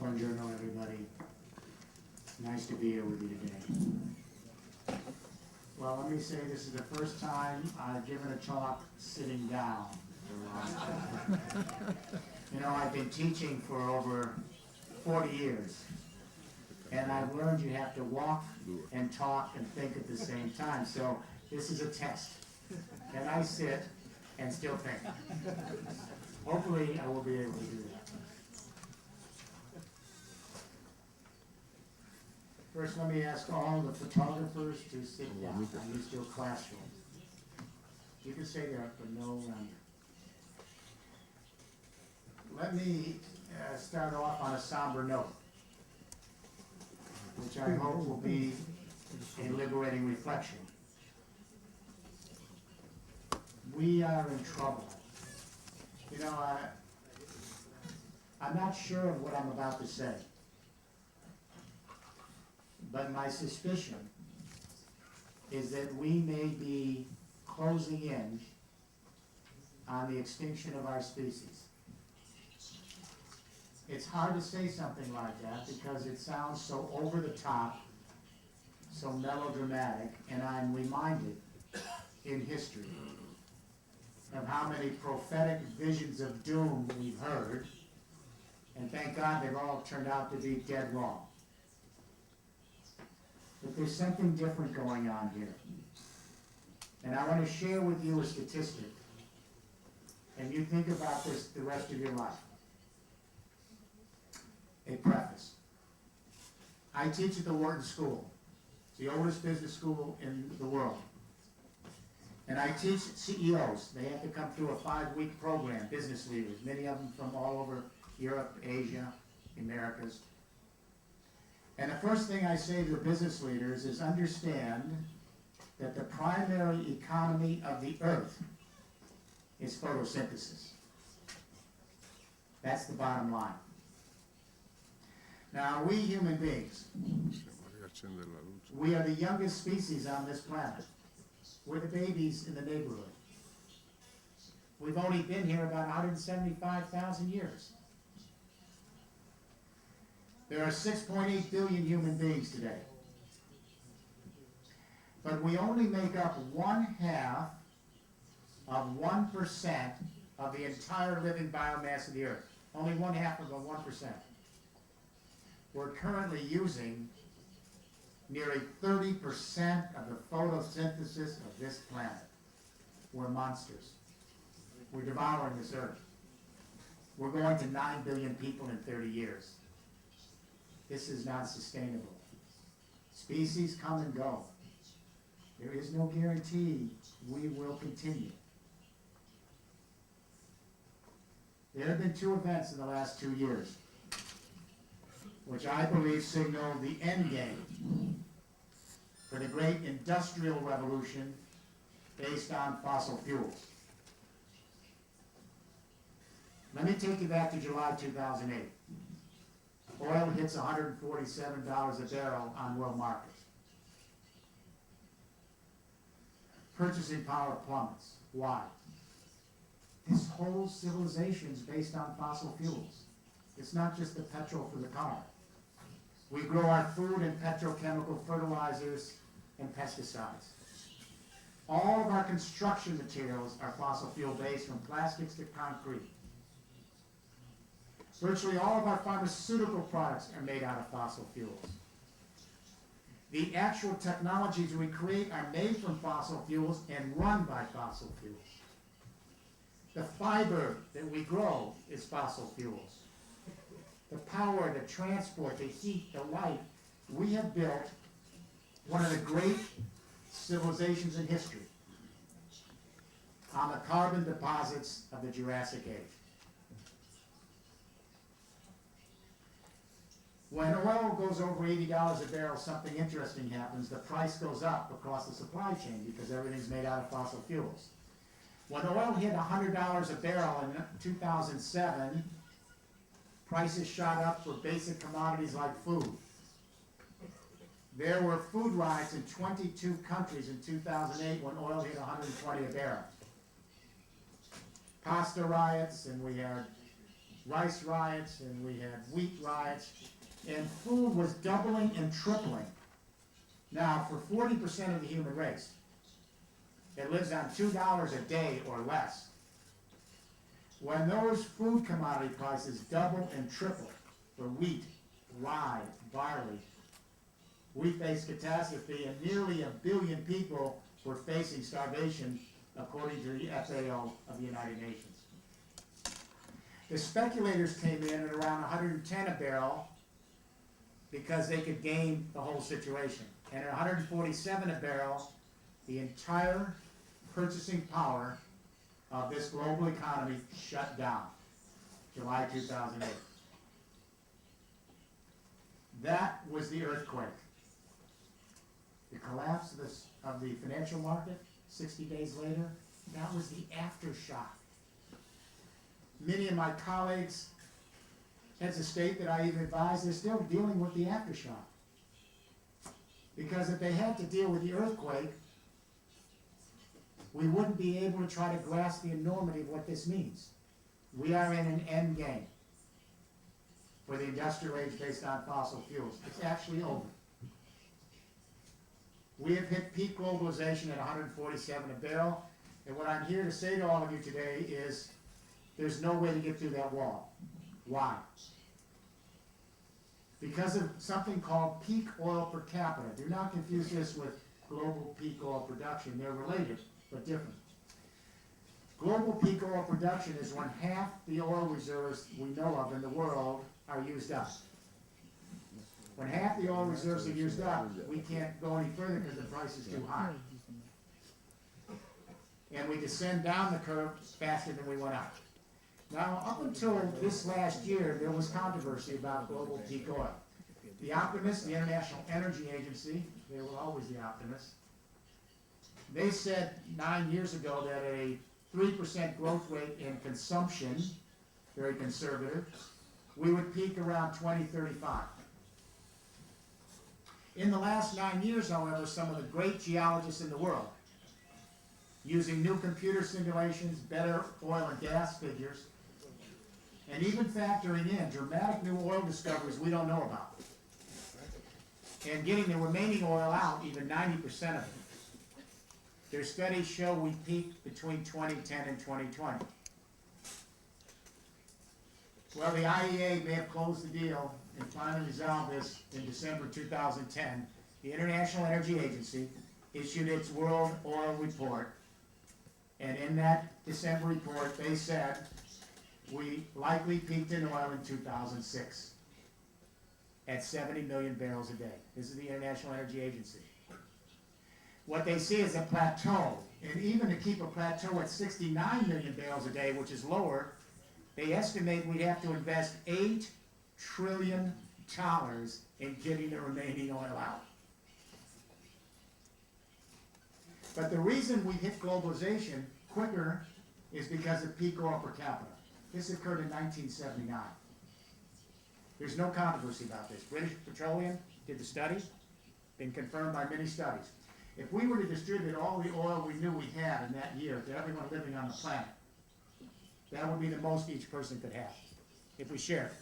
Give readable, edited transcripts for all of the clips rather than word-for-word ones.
Buongiorno, everybody. Nice to be here with you today. Well, let me say this is the first time I've given a talk sitting down. You know, I've been teaching for over 40 years, and I've learned you have to walk and talk and think at the same time. So this is a test. Can I sit and still think? Hopefully, I will be able to do that. First, let me ask all the photographers to sit down. I'm used to a classroom. You can stay there, but no running. Let me start off on a somber note, which I hope will be a liberating reflection. We are in trouble. You know, I'm not sure of what I'm about to say, but my suspicion is that we may be closing in on the extinction of our species. It's hard to say something like that because it sounds so over the top, so melodramatic, and I'm reminded in history of how many prophetic visions of doom we've heard, and thank God they've all turned out to be dead wrong. But there's something different going on here. And I want to share with you a statistic, and you think about this the rest of your life. A preface. I teach at the Wharton School. It's the oldest business school in the world. And I teach CEOs. They have to come through a 5-week program, business leaders, many of them from all over Europe, Asia, Americas. And the first thing I say to the business leaders is understand that the primary economy of the earth is photosynthesis. That's the bottom line. Now, we human beings, we are the youngest species on this planet. We're the babies in the neighborhood. We've only been here about 175,000 years. There are 6.8 billion human beings today. But we only make up 1/2 of 1% of the entire living biomass of the earth. Only 1/2 of the 1%. We're currently using nearly 30% of the photosynthesis of this planet. We're monsters. We're devouring this earth. We're going to 9 billion people in 30 years. This is not sustainable. Species come and go. There is no guarantee we will continue. There have been 2 events in the last 2 years, which I believe signal the end game for the great industrial revolution based on fossil fuels. Let me take you back to July 2008. Oil hits $147 a barrel on world markets. Purchasing power plummets. Why? This whole civilization is based on fossil fuels. It's not just the petrol for the car. We grow our food and petrochemical fertilizers and pesticides. All of our construction materials are fossil fuel based, from plastics to concrete. Virtually all of our pharmaceutical products are made out of fossil fuels. The actual technologies we create are made from fossil fuels and run by fossil fuels. The fiber that we grow is fossil fuels. The power, the transport, the heat, the light. We have built one of the great civilizations in history on the carbon deposits of the Jurassic Age. When oil goes over $80 a barrel, something interesting happens. The price goes up across the supply chain because everything's made out of fossil fuels. When oil hit $100 a barrel in 2007, prices shot up for basic commodities like food. There were food riots in 22 countries in 2008 when oil hit $120 a barrel. Pasta riots, and we had rice riots, and we had wheat riots, and food was doubling and tripling. Now, for 40% of the human race, it lives on $2 a day or less. When those food commodity prices double and triple for wheat, rye, barley, we faced catastrophe, and nearly 1 billion people were facing starvation, according to the FAO of the United Nations. The speculators came in at around 110 a barrel because they could gain the whole situation. And at 147 a barrel, the entire purchasing power of this global economy shut down, July 2008. That was the earthquake. The collapse of the financial market 60 days later, that was the aftershock. Many of my colleagues, heads of state that I even advise, they're still dealing with the aftershock. Because if they had to deal with the earthquake, we wouldn't be able to try to grasp the enormity of what this means. We are in an end game for the industrial age based on fossil fuels. It's actually over. We have hit peak globalization at 147 a barrel, and what I'm here to say to all of you today is there's no way to get through that wall. Why? Because of something called peak oil per capita. Do not confuse this with global peak oil production. They're related, but different. Global peak oil production is when half the oil reserves we know of in the world are used up. When half the oil reserves are used up, we can't go any further because the price is too high. And we descend down the curve faster than we went up. Now, up until this last year, there was controversy about global peak oil. The optimists, the International Energy Agency, they were always the optimists, they said 9 years ago that a 3% growth rate in consumption, very conservative, we would peak around 2035. In the last 9 years, however, some of the great geologists in the world, using new computer simulations, better oil and gas figures, and even factoring in dramatic new oil discoveries we don't know about, and getting the remaining oil out, even 90% of it, their studies show we peaked between 2010 and 2020. Well, the IEA may have closed the deal and finally resolved this in December 2010. The International Energy Agency issued its World Oil Report, and in that December report they said we likely peaked in oil in 2006 at 70 million barrels a day. This is the International Energy Agency. What they see is a plateau, and even to keep a plateau at 69 million barrels a day, which is lower, they estimate we'd have to invest $8 trillion in getting the remaining oil out. But the reason we hit globalization quicker is because of peak oil per capita. This occurred in 1979. There's no controversy about this. British Petroleum did the study, been confirmed by many studies. If we were to distribute all the oil we knew we had in that year to everyone living on the planet, that would be the most each person could have, if we shared it.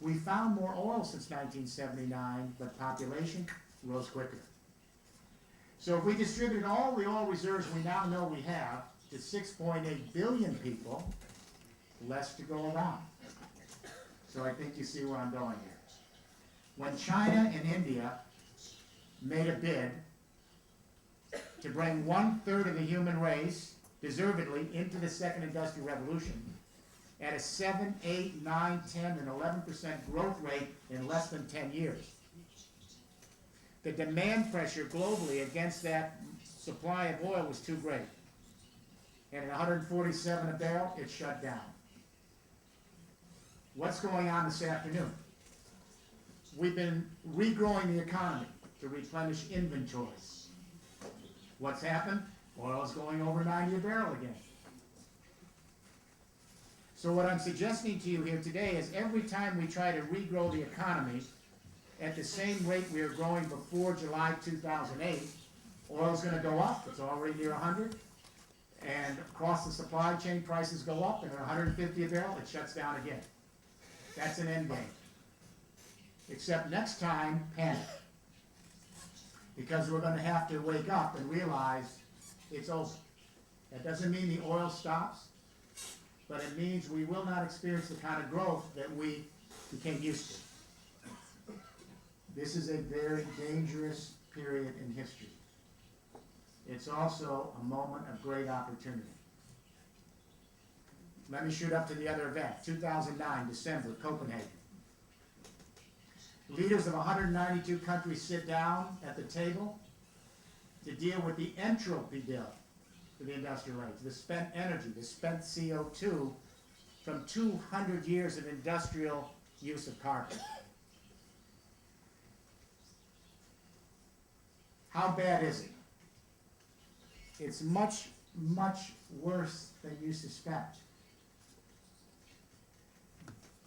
We found more oil since 1979, but population rose quicker. So if we distribute all the oil reserves we now know we have to 6.8 billion people, less to go around. So I think you see where I'm going here. When China and India made a bid to bring 1/3 of the human race, deservedly, into the second industrial revolution, at a 7, 8, 9, 10, and 11% growth rate in less than 10 years. The demand pressure globally against that supply of oil was too great. And at 147 a barrel, it shut down. What's going on this afternoon? We've been regrowing the economy to replenish inventories. What's happened? Oil is going over 90 a barrel again. So what I'm suggesting to you here today is every time we try to regrow the economy at the same rate we were growing before July 2008, oil is going to go up. It's already near 100. And across the supply chain, prices go up, and at 150 a barrel, it shuts down again. That's an end game. Except next time, panic. Because we're going to have to wake up and realize it's over. That doesn't mean the oil stops, but it means we will not experience the kind of growth that we became used to. This is a very dangerous period in history. It's also a moment of great opportunity. Let me shoot up to the other event, 2009, December, Copenhagen. Leaders of 192 countries sit down at the table to deal with the entropy bill for the industrial age, the spent energy, the spent CO2 from 200 years of industrial use of carbon. How bad is it? It's much, much worse than you suspect.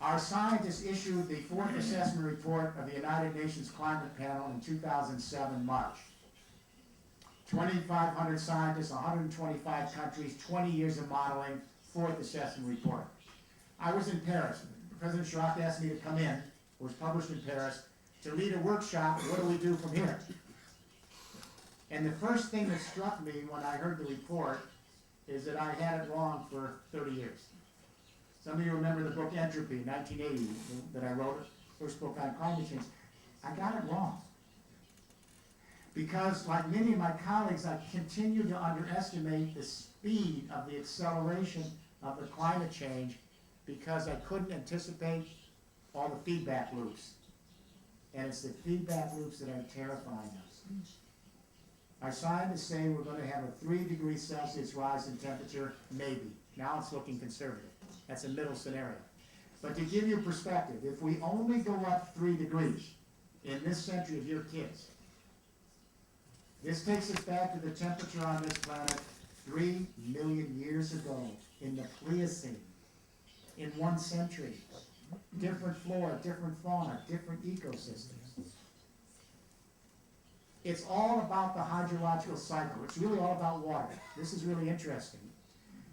Our scientists issued the fourth assessment report of the United Nations Climate Panel in 2007, March. 2,500 scientists, 125 countries, 20 years of modeling, fourth assessment report. I was in Paris. President Chirac asked me to come in, it was published in Paris, to lead a workshop. What do we do from here? And the first thing that struck me when I heard the report is that I had it wrong for 30 years. Some of you remember the book Entropy, 1980, that I wrote, first book on climate change. I got it wrong. Because, like many of my colleagues, I continue to underestimate the speed of the acceleration of the climate change because I couldn't anticipate all the feedback loops. And it's the feedback loops that are terrifying us. Our scientists say we're going to have a 3 degrees Celsius rise in temperature, maybe. Now it's looking conservative. That's a middle scenario. But to give you perspective, if we only go up 3 degrees in this century of your kids, this takes us back to the temperature on this planet 3 million years ago in the Pliocene, in 1 century. Different flora, different fauna, different ecosystems. It's all about the hydrological cycle. It's really all about water. This is really interesting.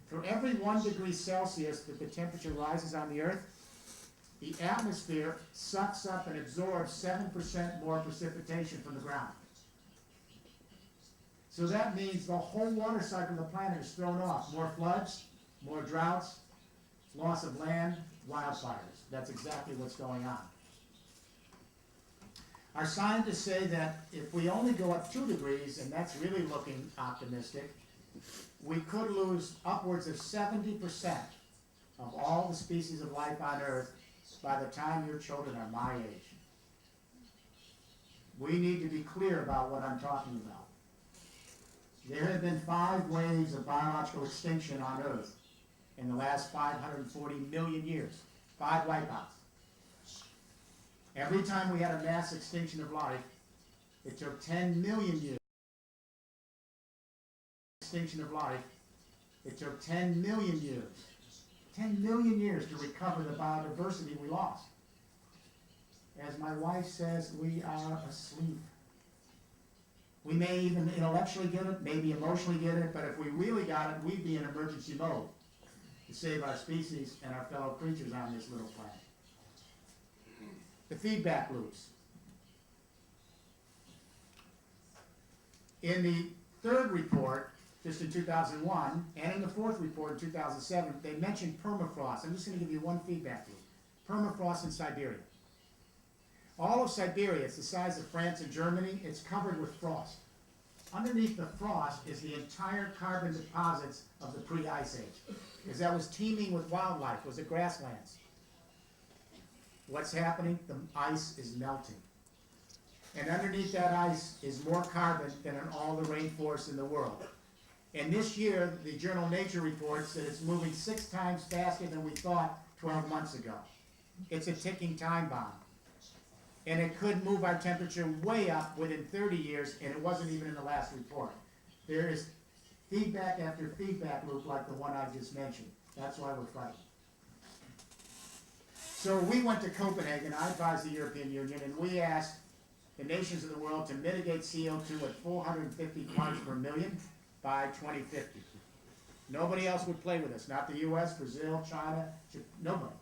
For every 1 degree Celsius that the temperature rises on the Earth, the atmosphere sucks up and absorbs 7% more precipitation from the ground. So that means the whole water cycle of the planet is thrown off. More floods, more droughts, loss of land, wildfires. That's exactly what's going on. Our scientists say that if we only go up 2 degrees, and that's really looking optimistic, we could lose upwards of 70% of all the species of life on Earth by the time your children are my age. We need to be clear about what I'm talking about. There have been 5 waves of biological extinction on Earth in the last 540 million years. 5 wipeouts. Every time we had a mass extinction of life, it took 10 million years. Extinction of life, it took 10 million years. 10 million years to recover the biodiversity we lost. As my wife says, we are asleep. We may even intellectually get it, maybe emotionally get it, but if we really got it, we'd be in emergency mode to save our species and our fellow creatures on this little planet. The feedback loops. In the 3rd report, just in 2001, and in the 4th report in 2007, they mentioned permafrost. I'm just going to give you one feedback loop. Permafrost in Siberia. All of Siberia, it's the size of France and Germany, it's covered with frost. Underneath the frost is the entire carbon deposits of the pre-ice age, because that was teeming with wildlife, was the grasslands. What's happening? The ice is melting. And underneath that ice is more carbon than in all the rainforests in the world. And this year, the journal Nature reports that it's moving 6 times faster than we thought 12 months ago. It's a ticking time bomb. And it could move our temperature way up within 30 years, and it wasn't even in the last report. There is feedback after feedback loop like the one I just mentioned. That's why we're fighting. So we went to Copenhagen, I advised the European Union, and we asked the nations of the world to mitigate CO2 at 450 parts per million by 2050. Nobody else would play with us, not the US, Brazil, China, nobody.